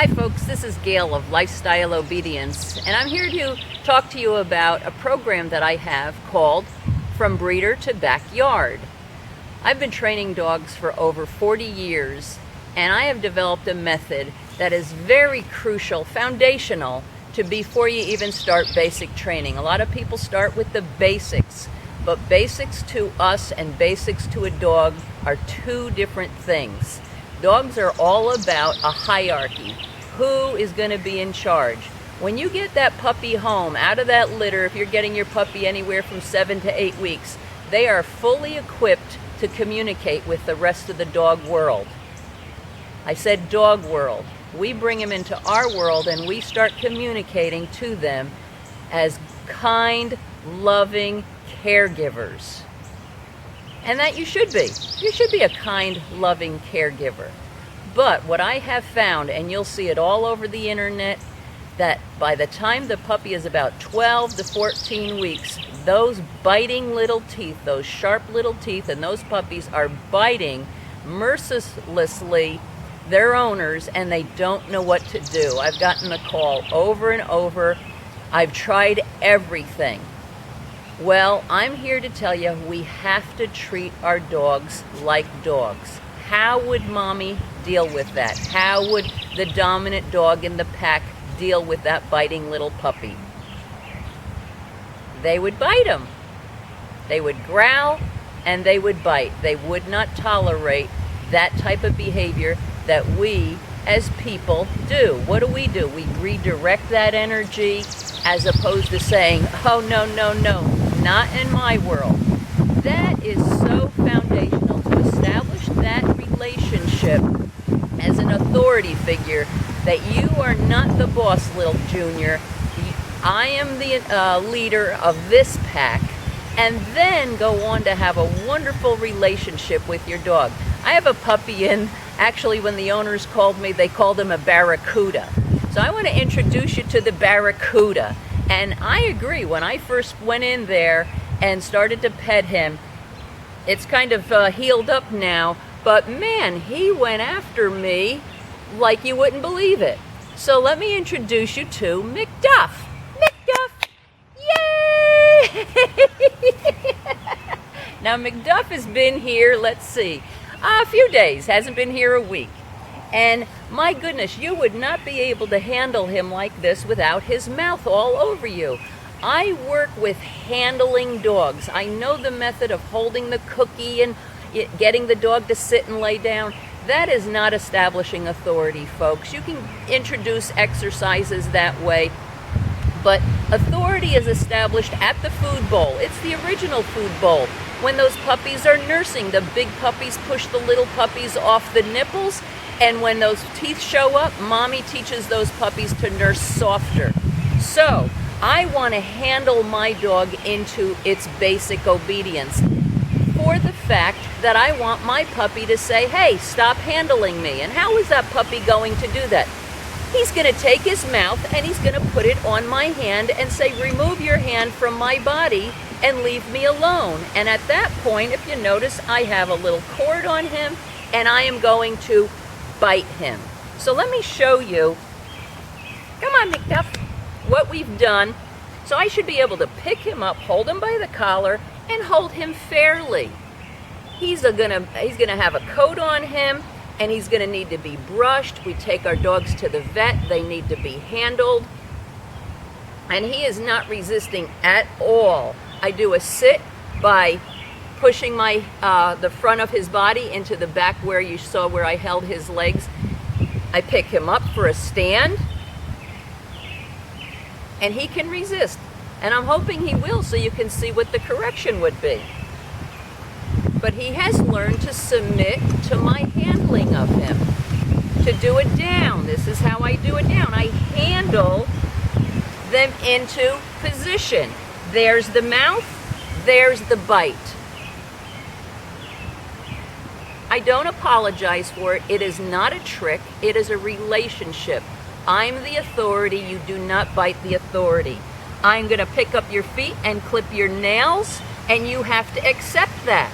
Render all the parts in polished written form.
Hi folks, this is Gail of Lifestyle Obedience, and I'm here to talk to you about a program that I have called From Breeder to Backyard. I've been training dogs for over 40 years, and I have developed a method that is very crucial, foundational, to before you even start basic training. A lot of people start with the basics, but basics to us and basics to a dog are two different things. Dogs are all about a hierarchy. Who is going to be in charge? When you get that puppy home out of that litter, if you're getting your puppy anywhere from 7 to 8 weeks, they are fully equipped to communicate with the rest of the dog world. I said dog world. We bring them into our world and we start communicating to them as kind, loving caregivers. And that you should be. You should be a kind, loving caregiver. But what I have found, and you'll see it all over the internet, that by the time the puppy is about 12 to 14 weeks, those biting little teeth, those sharp little teeth, and those puppies are biting mercilessly their owners, and they don't know what to do. I've gotten the call over and over. I've tried everything. Well, I'm here to tell you we have to treat our dogs like dogs. How would mommy deal with that? How would the dominant dog in the pack deal with that biting little puppy? They would bite him. They would growl and they would bite. They would not tolerate that type of behavior that we as people do. What do? We redirect that energy as opposed to saying, oh, no, no, no, not in my world. That is so foundational to establish that relationship as an authority figure that you are not the boss, little junior. I am the leader of this pack, and then go on to have a wonderful relationship with your dog. I have a puppy in, actually when the owners called me, they called him a barracuda. So I want to introduce you to the barracuda. And I agree, when I first went in there and started to pet him, it's kind of healed up now, but man, he went after me like you wouldn't believe it. So let me introduce you to McDuff. McDuff, yay! Now McDuff has been here, let's see, a few days, hasn't been here a week. And my goodness, you would not be able to handle him like this without his mouth all over you. I work with handling dogs. I know the method of holding the cookie and getting the dog to sit and lay down. That is not establishing authority, folks. You can introduce exercises that way, but authority is established at the food bowl. It's the original food bowl. When those puppies are nursing, the big puppies push the little puppies off the nipples, and when those teeth show up, mommy teaches those puppies to nurse softer. So I want to handle my dog into its basic obedience for the fact that I want my puppy to say, hey, stop handling me. And how is that puppy going to do that? He's going to take his mouth and he's going to put it on my hand and say, remove your hand from my body and leave me alone. And at that point, if you notice, I have a little cord on him and I am going to bite him. So let me show you, come on McDuff, what we've done. So I should be able to pick him up, hold him by the collar, and hold him fairly. He's gonna have a coat on him, and he's gonna need to be brushed. We take our dogs to the vet, they need to be handled. And he is not resisting at all. I do a sit by pushing my the front of his body into the back where you saw where I held his legs. I pick him up for a stand, and he can resist. And I'm hoping he will, so you can see what the correction would be. But he has learned to submit to my handling of him. To do it down, this is how I do it down. I handle them into position. There's the mouth, there's the bite. I don't apologize for it. It is not a trick. It is a relationship. I'm the authority. You do not bite the authority. I'm going to pick up your feet and clip your nails, and you have to accept that.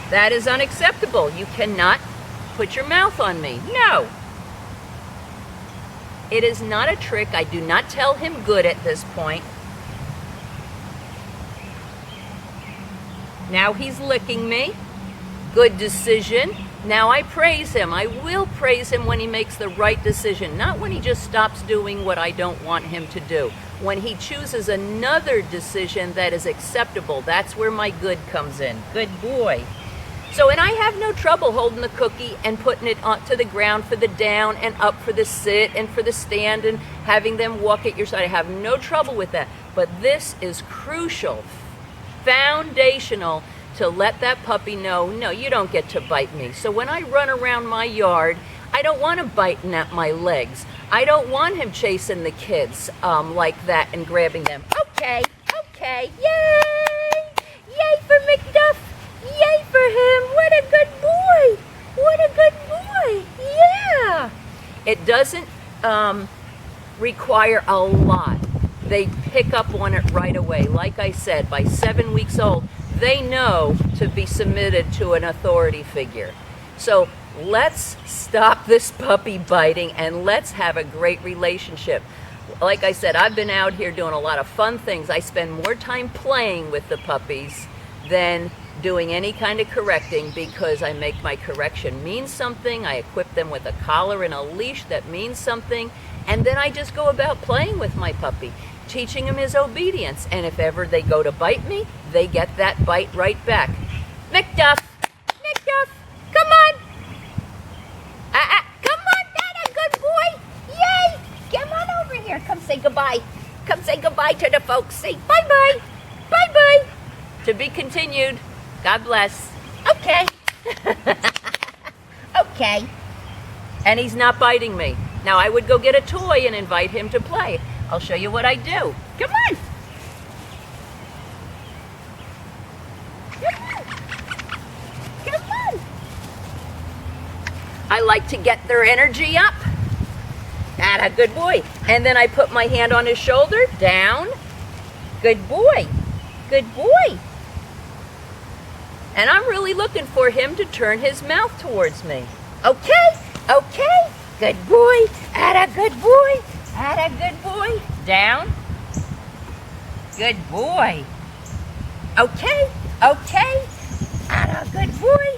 That is unacceptable. You cannot put your mouth on me. No. It is not a trick. I do not tell him good at this point. Now he's licking me. Good decision. Now I praise him. I will praise him when he makes the right decision, not when he just stops doing what I don't want him to do. When he chooses another decision that is acceptable, that's where my good comes in. Good boy. So, and I have no trouble holding the cookie and putting it onto the ground for the down and up for the sit and for the stand and having them walk at your side. I have no trouble with that. But this is crucial, foundational, to let that puppy know, no, you don't get to bite me. So when I run around my yard, I don't want him biting at my legs. I don't want him chasing the kids like that and grabbing them. Okay, okay, yay! Yay for McDuff! Yay for him! What a good boy! What a good boy! Yeah! It doesn't require a lot. They pick up on it right away. Like I said, by 7 weeks old, they know to be submitted to an authority figure. So let's stop this puppy biting and let's have a great relationship. Like I said, I've been out here doing a lot of fun things. I spend more time playing with the puppies than doing any kind of correcting, because I make my correction mean something. I equip them with a collar and a leash that means something, and then I just go about playing with my puppy, teaching him his obedience. And if ever they go to bite me, they get that bite right back. McDuff! McDuff! Come on! Come on, Dad, a good boy! Yay! Come on over here. Come say goodbye. Come say goodbye to the folks. Say bye-bye. Bye-bye. To be continued. God bless. Okay. Okay. And he's not biting me. Now I would go get a toy and invite him to play. I'll show you what I do. Come on. Come on. Come on. I like to get their energy up. That's a good boy. And then I put my hand on his shoulder, down. Good boy. Good boy. And I'm really looking for him to turn his mouth towards me. Okay, okay. Good boy. Atta good boy. Atta good boy. Down. Good boy. Okay, okay. Atta good boy.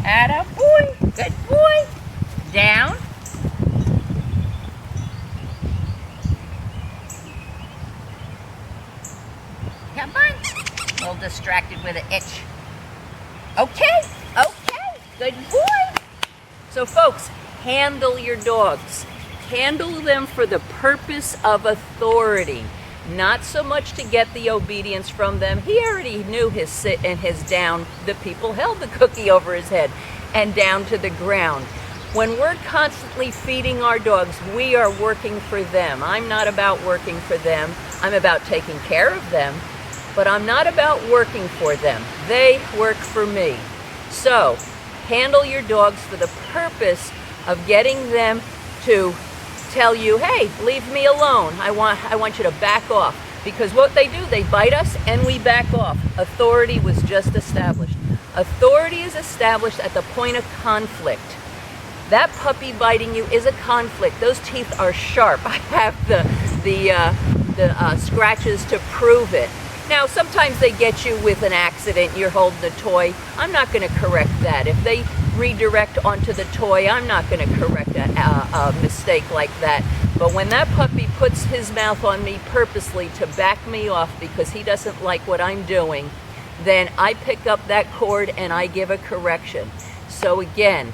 Atta boy. Good boy. Down. Come on. A little distracted with an itch. Okay, okay, good boy. So folks, handle your dogs. Handle them for the purpose of authority, not so much to get the obedience from them. He already knew his sit and his down. The people held the cookie over his head and down to the ground. When we're constantly feeding our dogs, we are working for them. I'm not about working for them. I'm about taking care of them. But I'm not about working for them. They work for me. So, handle your dogs for the purpose of getting them to tell you, hey, leave me alone. I want you to back off. Because what they do, they bite us and we back off. Authority was just established. Authority is established at the point of conflict. That puppy biting you is a conflict. Those teeth are sharp. I have the scratches to prove it. Now, sometimes they get you with an accident, you're holding the toy. I'm not going to correct that. If they redirect onto the toy, I'm not going to correct a mistake like that. But when that puppy puts his mouth on me purposely to back me off because he doesn't like what I'm doing, then I pick up that cord and I give a correction. So again,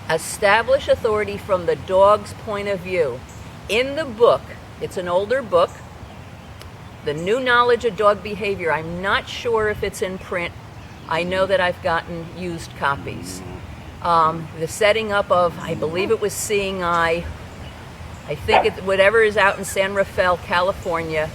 establish authority from the dog's point of view. In the book, it's an older book, The New Knowledge of Dog Behavior. I'm not sure if it's in print. I know that I've gotten used copies. The setting up of, I believe it was Seeing Eye. I think it's whatever is out in San Rafael, California.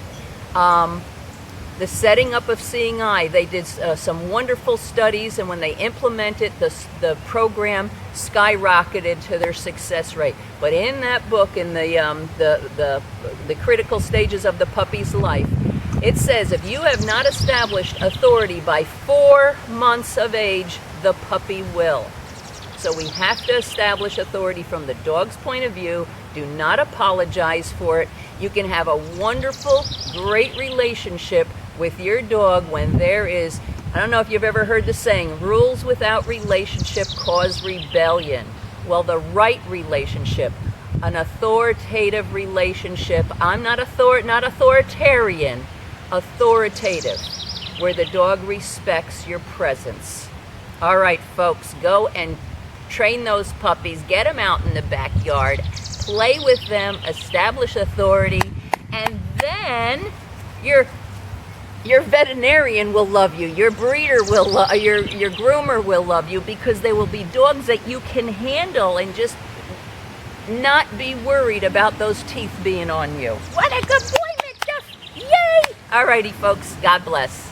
The setting up of Seeing Eye, they did some wonderful studies, and when they implemented the program skyrocketed to their success rate. But in that book, in the critical stages of the puppy's life, it says if you have not established authority by 4 months of age, the puppy will. So we have to establish authority from the dog's point of view. Do not apologize for it. You can have a wonderful, great relationship with your dog when there is, I don't know if you've ever heard the saying, rules without relationship cause rebellion. Well, the right relationship, an authoritative relationship. I'm not authoritarian, authoritative, where the dog respects your presence. All right, folks, go and train those puppies, get them out in the backyard, play with them, establish authority, and then your veterinarian will love you, your breeder will your groomer will love you, because they will be dogs that you can handle and just not be worried about those teeth being on you. What a good boy, Mitch! Yay! Alrighty, folks, God bless.